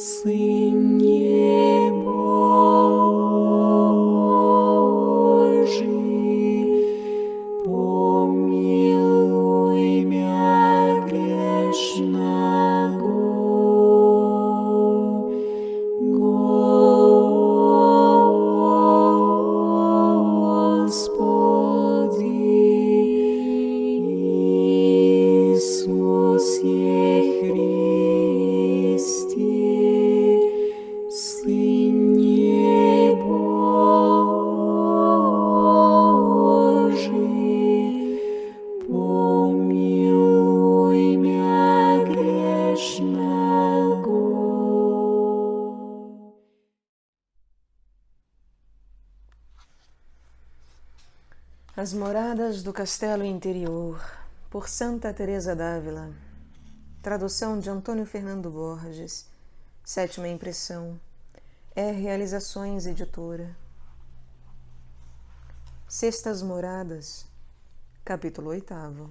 Сыне Божий, помилуй мя грешного. Господи Иисусе Христе, Сыне Божий, помилуй мя грешного. As Moradas do Castelo Interior, por Santa Teresa d'Ávila. Tradução de Antônio Fernando Borges. 7ª impressão. Realizações Editora. Sextas Moradas, capítulo 8º.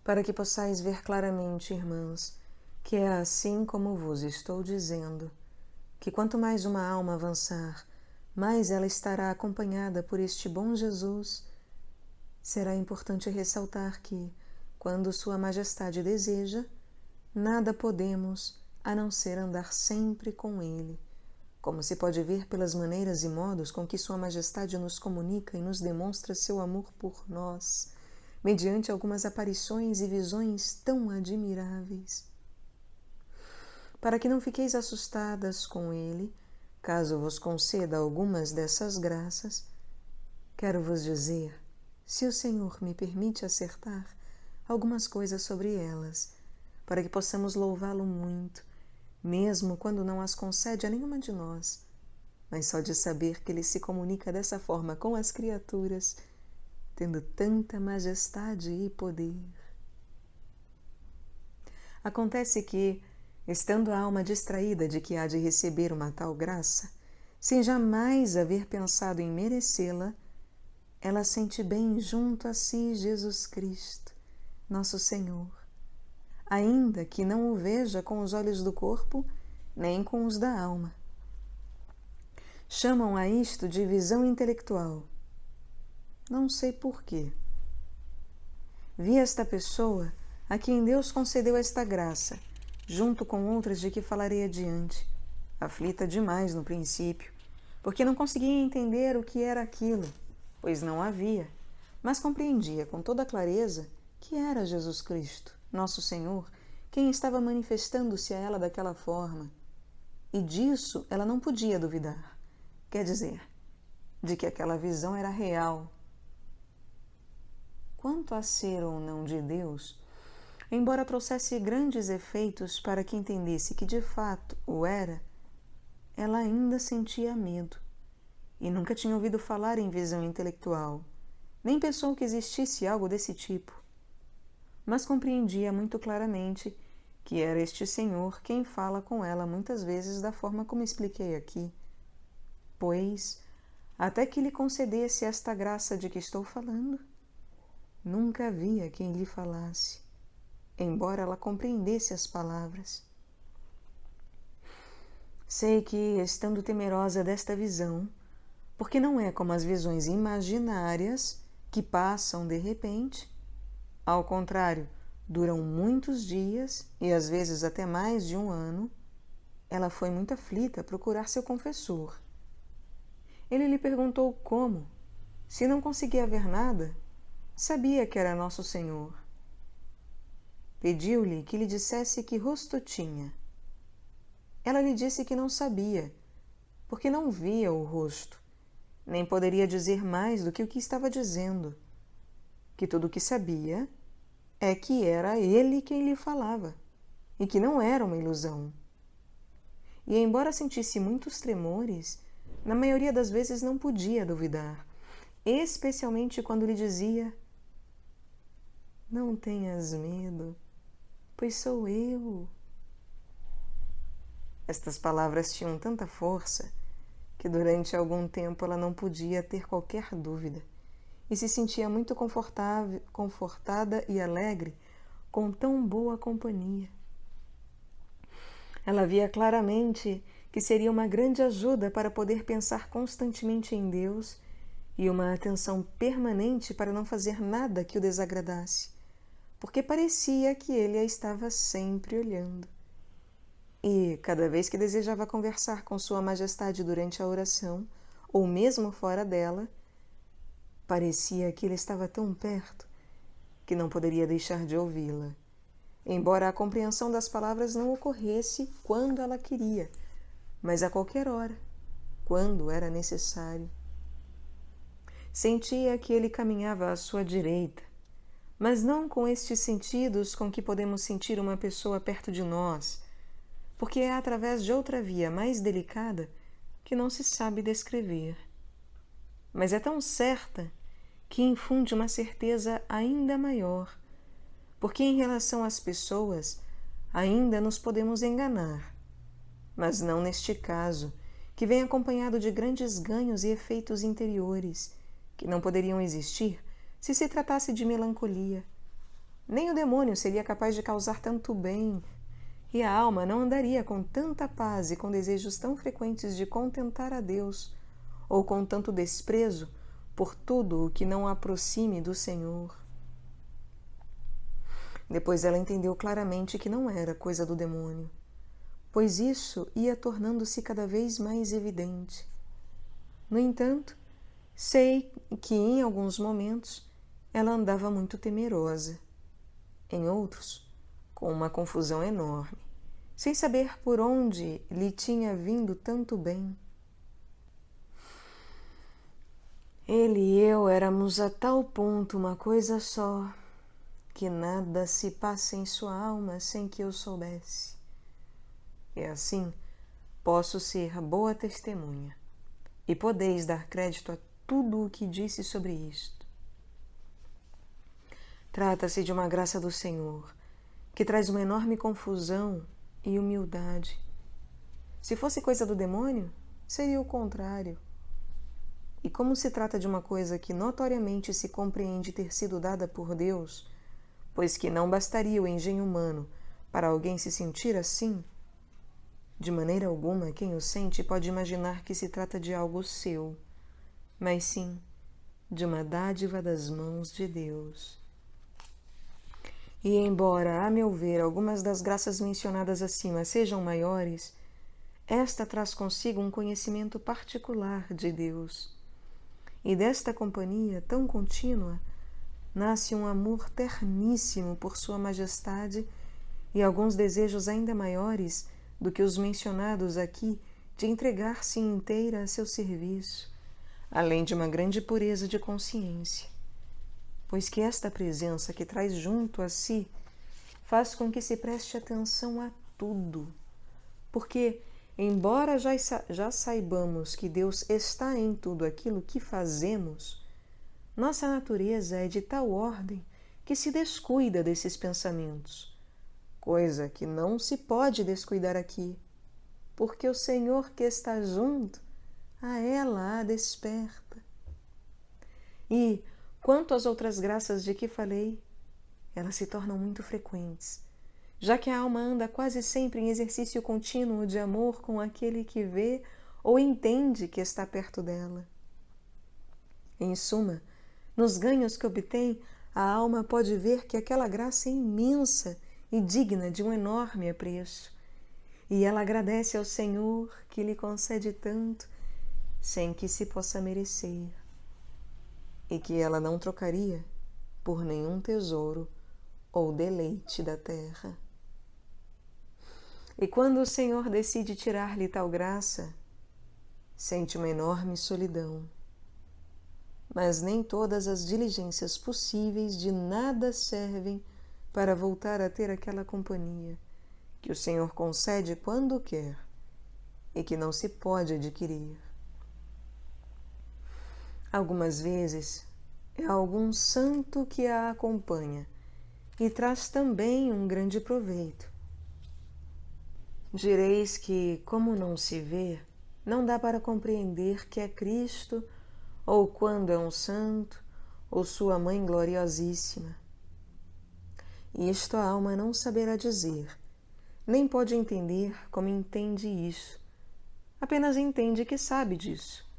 Para que possais ver claramente, irmãos, que é assim como vos estou dizendo, que quanto mais uma alma avançar, mais ela estará acompanhada por este bom Jesus. Será importante ressaltar que, quando Sua Majestade deseja, nada podemos a não ser andar sempre com Ele, como se pode ver pelas maneiras e modos com que Sua Majestade nos comunica e nos demonstra seu amor por nós, mediante algumas aparições e visões tão admiráveis. Para que não fiqueis assustadas com Ele, caso vos conceda algumas dessas graças, quero vos dizer, se o Senhor me permite acertar, algumas coisas sobre elas, para que possamos louvá-lo muito, mesmo quando não as concede a nenhuma de nós, mas só de saber que Ele se comunica dessa forma com as criaturas, tendo tanta majestade e poder. Acontece que, estando a alma distraída de que há de receber uma tal graça, sem jamais haver pensado em merecê-la, ela sente bem junto a si Jesus Cristo, nosso Senhor, ainda que não o veja com os olhos do corpo, nem com os da alma. Chamam a isto de visão intelectual. Não sei porquê. Vi esta pessoa a quem Deus concedeu esta graça, junto com outras de que falarei adiante, aflita demais no princípio, porque não conseguia entender o que era aquilo, pois não havia, mas compreendia com toda clareza que era Jesus Cristo, nosso Senhor, quem estava manifestando-se a ela daquela forma, e disso ela não podia duvidar, quer dizer, de que aquela visão era real. Quanto a ser ou não de Deus, embora trouxesse grandes efeitos para que entendesse que de fato o era, ela ainda sentia medo e nunca tinha ouvido falar em visão intelectual, nem pensou que existisse algo desse tipo. Mas compreendia muito claramente que era este Senhor quem fala com ela muitas vezes da forma como expliquei aqui, pois, até que lhe concedesse esta graça de que estou falando, nunca havia quem lhe falasse, embora ela compreendesse as palavras. Sei que, estando temerosa desta visão, porque não é como as visões imaginárias que passam de repente, ao contrário, duram muitos dias e às vezes até mais de um ano, ela foi muito aflita a procurar seu confessor. Ele lhe perguntou como, se não conseguia ver nada, sabia que era Nosso Senhor. Pediu-lhe que lhe dissesse que rosto tinha. Ela lhe disse que não sabia, porque não via o rosto, nem poderia dizer mais do que o que estava dizendo, que tudo o que sabia é que era ele quem lhe falava, e que não era uma ilusão. E embora sentisse muitos tremores, na maioria das vezes não podia duvidar, especialmente quando lhe dizia: "Não tenhas medo, pois sou eu." Estas palavras tinham tanta força que durante algum tempo ela não podia ter qualquer dúvida e se sentia muito confortada e alegre com tão boa companhia. Ela via claramente que seria uma grande ajuda para poder pensar constantemente em Deus e uma atenção permanente para não fazer nada que o desagradasse, porque parecia que ele a estava sempre olhando. E, cada vez que desejava conversar com Sua Majestade durante a oração, ou mesmo fora dela, parecia que ele estava tão perto que não poderia deixar de ouvi-la, embora a compreensão das palavras não ocorresse quando ela queria, mas a qualquer hora, quando era necessário. Sentia que ele caminhava à sua direita, mas não com estes sentidos com que podemos sentir uma pessoa perto de nós, porque é através de outra via mais delicada que não se sabe descrever. Mas é tão certa que infunde uma certeza ainda maior, porque em relação às pessoas ainda nos podemos enganar, mas não neste caso, que vem acompanhado de grandes ganhos e efeitos interiores, que não poderiam existir se se tratasse de melancolia. Nem o demônio seria capaz de causar tanto bem, e a alma não andaria com tanta paz e com desejos tão frequentes de contentar a Deus, ou com tanto desprezo por tudo o que não a aproxime do Senhor. Depois ela entendeu claramente que não era coisa do demônio, pois isso ia tornando-se cada vez mais evidente. No entanto, sei que em alguns momentos ela andava muito temerosa, em outros, com uma confusão enorme, sem saber por onde lhe tinha vindo tanto bem. Ele e eu éramos a tal ponto uma coisa só, que nada se passa em sua alma sem que eu soubesse. E assim, posso ser boa testemunha, e podeis dar crédito a tudo o que disse sobre isto. Trata-se de uma graça do Senhor, que traz uma enorme confusão e humildade. Se fosse coisa do demônio, seria o contrário. E como se trata de uma coisa que notoriamente se compreende ter sido dada por Deus, pois que não bastaria o engenho humano para alguém se sentir assim, de maneira alguma quem o sente pode imaginar que se trata de algo seu, mas sim de uma dádiva das mãos de Deus. E embora, a meu ver, algumas das graças mencionadas acima sejam maiores, esta traz consigo um conhecimento particular de Deus. E desta companhia tão contínua nasce um amor terníssimo por Sua Majestade e alguns desejos ainda maiores do que os mencionados aqui de entregar-se inteira a seu serviço, além de uma grande pureza de consciência, pois que esta presença que traz junto a si faz com que se preste atenção a tudo, porque, embora já saibamos que Deus está em tudo aquilo que fazemos, nossa natureza é de tal ordem que se descuida desses pensamentos, coisa que não se pode descuidar aqui, porque o Senhor que está junto, a ela a desperta. E, quanto às outras graças de que falei, elas se tornam muito frequentes, já que a alma anda quase sempre em exercício contínuo de amor com aquele que vê ou entende que está perto dela. Em suma, nos ganhos que obtém, a alma pode ver que aquela graça é imensa e digna de um enorme apreço, e ela agradece ao Senhor que lhe concede tanto, sem que se possa merecer, e que ela não trocaria por nenhum tesouro ou deleite da terra. E quando o Senhor decide tirar-lhe tal graça, sente uma enorme solidão. Mas nem todas as diligências possíveis de nada servem para voltar a ter aquela companhia que o Senhor concede quando quer e que não se pode adquirir. Algumas vezes é algum santo que a acompanha e traz também um grande proveito. Direis que, como não se vê, não dá para compreender que é Cristo, ou quando é um santo, ou sua mãe gloriosíssima. Isto a alma não saberá dizer, nem pode entender como entende isso. Apenas entende que sabe disso,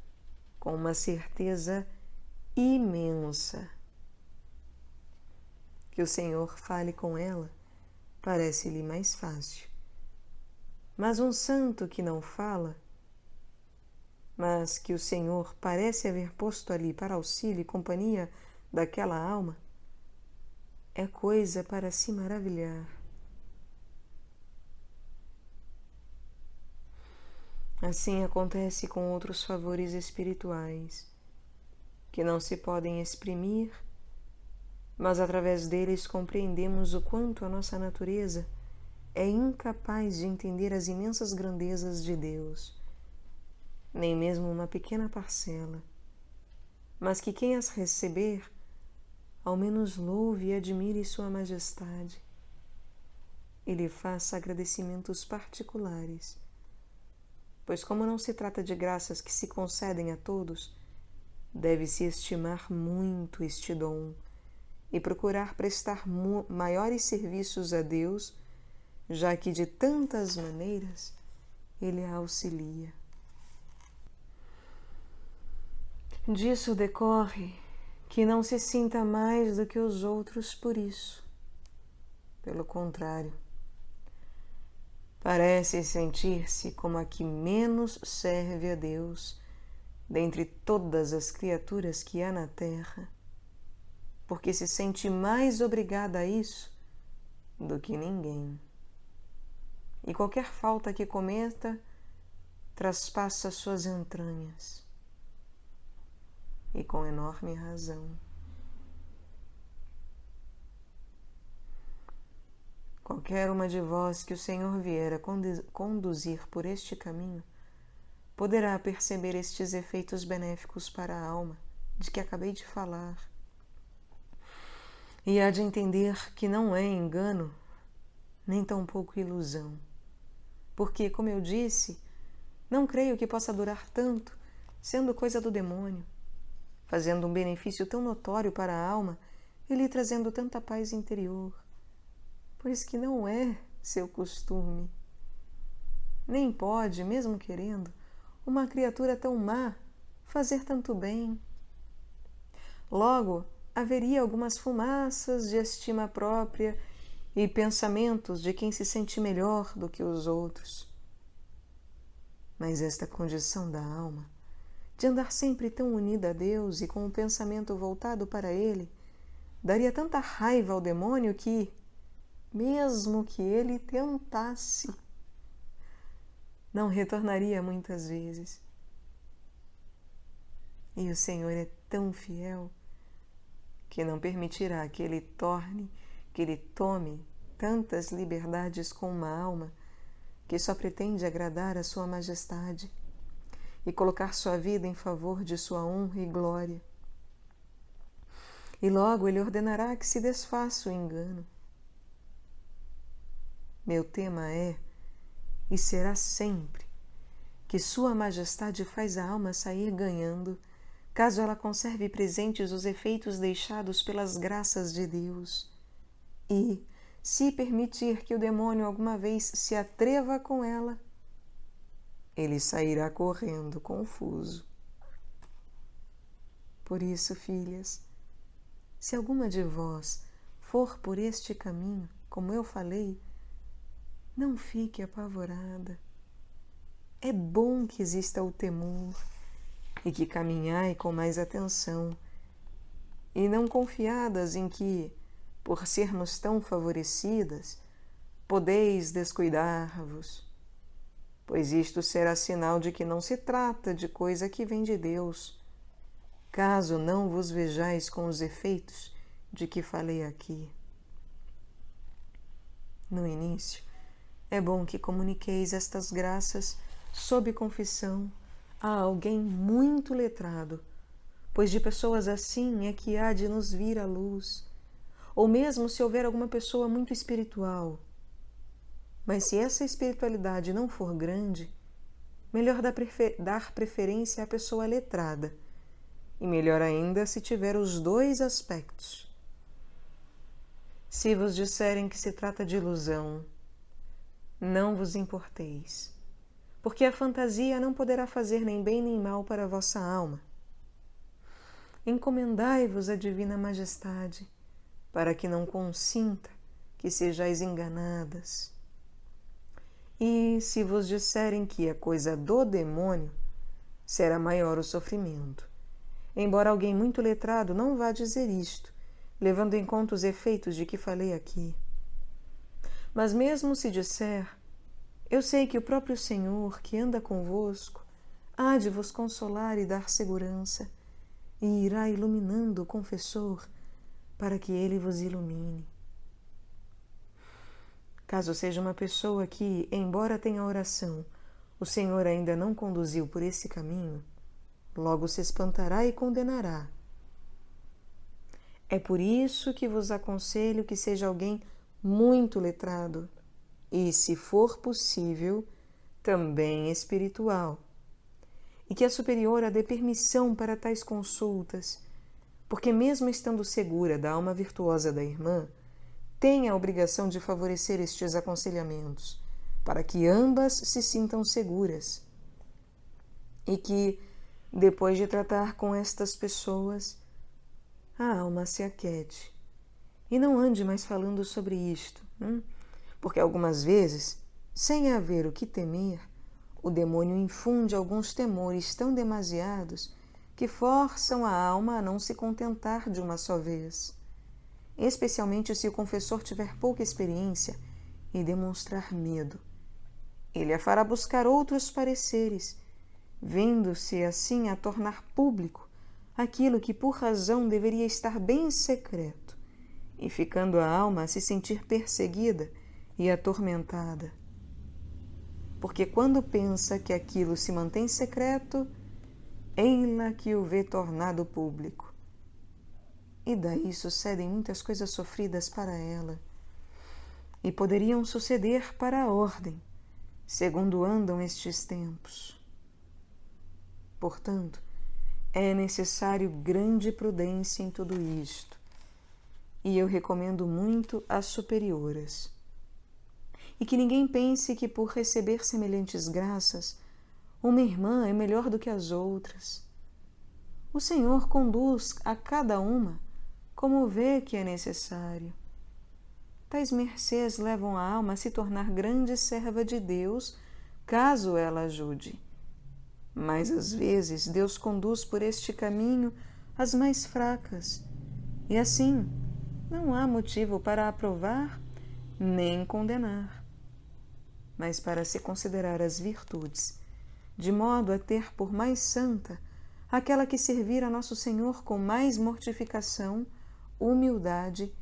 com uma certeza imensa. Que o Senhor fale com ela parece-lhe mais fácil. Mas um santo que não fala, mas que o Senhor parece haver posto ali para auxílio e companhia daquela alma, é coisa para se maravilhar. Assim acontece com outros favores espirituais, que não se podem exprimir, mas através deles compreendemos o quanto a nossa natureza é incapaz de entender as imensas grandezas de Deus, nem mesmo uma pequena parcela, mas que quem as receber, ao menos louve e admire Sua Majestade e lhe faça agradecimentos particulares, pois como não se trata de graças que se concedem a todos, deve-se estimar muito este dom e procurar prestar maiores serviços a Deus, já que de tantas maneiras Ele a auxilia. Disso decorre que não se sinta mais do que os outros por isso. Pelo contrário, parece sentir-se como a que menos serve a Deus dentre todas as criaturas que há na terra, porque se sente mais obrigada a isso do que ninguém. E qualquer falta que cometa traspassa suas entranhas, e com enorme razão. Qualquer uma de vós que o Senhor vier a conduzir por este caminho, poderá perceber estes efeitos benéficos para a alma, de que acabei de falar, e há de entender que não é engano, nem tampouco ilusão, porque, como eu disse, não creio que possa durar tanto, sendo coisa do demônio, fazendo um benefício tão notório para a alma e lhe trazendo tanta paz interior, pois que não é seu costume. Nem pode, mesmo querendo, uma criatura tão má fazer tanto bem. Logo, haveria algumas fumaças de estima própria e pensamentos de quem se sente melhor do que os outros. Mas esta condição da alma, de andar sempre tão unida a Deus e com o pensamento voltado para Ele, daria tanta raiva ao demônio que, mesmo que ele tentasse, não retornaria muitas vezes. E o Senhor é tão fiel que não permitirá que ele tome tantas liberdades com uma alma que só pretende agradar a Sua Majestade e colocar sua vida em favor de sua honra e glória. E logo ele ordenará que se desfaça o engano. Meu tema é, e será sempre, que Sua Majestade faz a alma sair ganhando, caso ela conserve presentes os efeitos deixados pelas graças de Deus. E, se permitir que o demônio alguma vez se atreva com ela, ele sairá correndo confuso. Por isso, filhas, se alguma de vós for por este caminho, como eu falei, não fique apavorada. É bom que exista o temor e que caminhai com mais atenção, e não confiadas em que, por sermos tão favorecidas, podeis descuidar-vos, pois isto será sinal de que não se trata de coisa que vem de Deus, caso não vos vejais com os efeitos de que falei aqui. No início, é bom que comuniqueis estas graças sob confissão a alguém muito letrado, pois de pessoas assim é que há de nos vir a luz, ou mesmo se houver alguma pessoa muito espiritual. Mas se essa espiritualidade não for grande, melhor dar preferência à pessoa letrada, e melhor ainda se tiver os dois aspectos. Se vos disserem que se trata de ilusão, não vos importeis, porque a fantasia não poderá fazer nem bem nem mal para a vossa alma. Encomendai-vos à divina majestade, para que não consinta que sejais enganadas. E se vos disserem que é coisa do demônio, será maior o sofrimento. Embora alguém muito letrado não vá dizer isto, levando em conta os efeitos de que falei aqui. Mas mesmo se disser, eu sei que o próprio Senhor, que anda convosco, há de vos consolar e dar segurança, e irá iluminando o confessor, para que ele vos ilumine. Caso seja uma pessoa que, embora tenha oração, o Senhor ainda não conduziu por esse caminho, logo se espantará e condenará. É por isso que vos aconselho que seja alguém muito letrado e, se for possível, também espiritual, e que a superiora dê permissão para tais consultas, porque mesmo estando segura da alma virtuosa da irmã, tem a obrigação de favorecer estes aconselhamentos, para que ambas se sintam seguras e que, depois de tratar com estas pessoas, a alma se aquete e não ande mais falando sobre isto, porque algumas vezes, sem haver o que temer, o demônio infunde alguns temores tão demasiados que forçam a alma a não se contentar de uma só vez, especialmente se o confessor tiver pouca experiência e demonstrar medo. Ele a fará buscar outros pareceres, vendo-se assim a tornar público aquilo que por razão deveria estar bem secreto, e ficando a alma a se sentir perseguida e atormentada. Porque quando pensa que aquilo se mantém secreto, ei-la que o vê tornado público. E daí sucedem muitas coisas sofridas para ela, e poderiam suceder para a ordem, segundo andam estes tempos. Portanto, é necessário grande prudência em tudo isto, e eu recomendo muito às superioras. E que ninguém pense que por receber semelhantes graças, uma irmã é melhor do que as outras. O Senhor conduz a cada uma como vê que é necessário. Tais mercês levam a alma a se tornar grande serva de Deus, caso ela ajude. Mas às vezes Deus conduz por este caminho as mais fracas, e assim não há motivo para aprovar nem condenar, mas para se considerar as virtudes, de modo a ter por mais santa aquela que servir a nosso Senhor com mais mortificação, humildade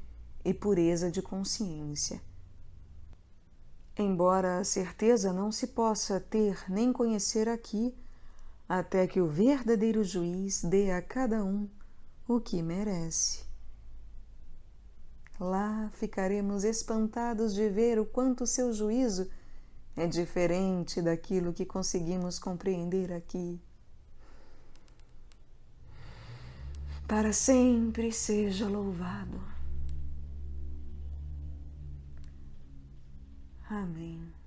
e pureza de consciência. Embora a certeza não se possa ter nem conhecer aqui, até que o verdadeiro juiz dê a cada um o que merece. Lá ficaremos espantados de ver o quanto seu juízo é diferente daquilo que conseguimos compreender aqui. Para sempre seja louvado. Amém.